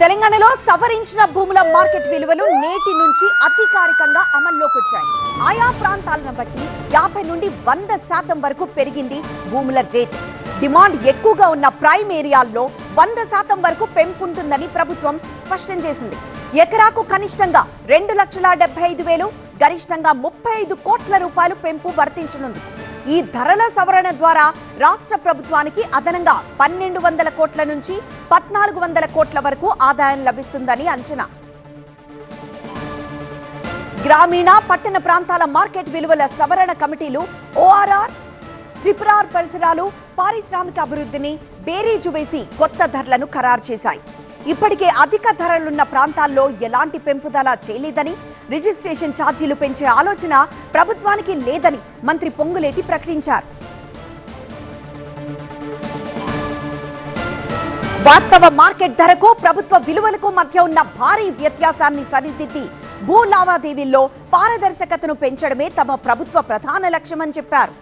తెలంగాణలో సవరించిన భూముల మార్కెట్ విలువలు నేటి నుంచి అధికారికంగా అమల్లోకి వచ్చాయి. ఆయా ప్రాంతాలను బట్టి 50 నుండి 100% వరకు పెరిగింది భూముల రేట్. డిమాండ్ ఎక్కువగా ఉన్న ప్రైమ్ ఏరియాల్లో 100% వరకు పెంపుంటుందని ప్రభుత్వం స్పష్టం చేసింది. ఎకరాకు కనిష్టంగా 2,75,000, గరిష్టంగా 35 కోట్ల రూపాయలు పెంపు వర్తించనుంది. ఈ ధరల సవరణ ద్వారా రాష్ట్ర ప్రభుత్వానికి అదనంగా 1,200 కోట్ల నుంచి 1,400 కోట్ల వరకు ఆదాయం లభిస్తుందని అంచనా. గ్రామీణ పట్టణ ప్రాంతాల మార్కెట్ విలువల సవరణ కమిటీలు ఓఆర్ఆర్, ట్రిపుల్ పరిసరాలు, పారిశ్రామిక అభివృద్ధిని బేరీజు వేసి కొత్త ధరలను ఖరారు చేశాయి. ఇప్పటికే అధిక ధరలున్న ప్రాంతాల్లో ఎలాంటి పెంపుదల చేయలేదని, రిజిస్ట్రేషన్ ఛార్జీలు పెంచే ఆలోచన ప్రభుత్వానికి లేదని మంత్రి పొంగులేటి ప్రకటించారు. వాస్తవ మార్కెట్ ధరకు ప్రభుత్వ విలువలకు మధ్య ఉన్న భారీ వ్యత్యాసాన్ని సరిదిద్ది భూ లావాదేవీల్లో పారదర్శకతను పెంచడమే తమ ప్రభుత్వ ప్రధాన లక్ష్యమని చెప్పారు.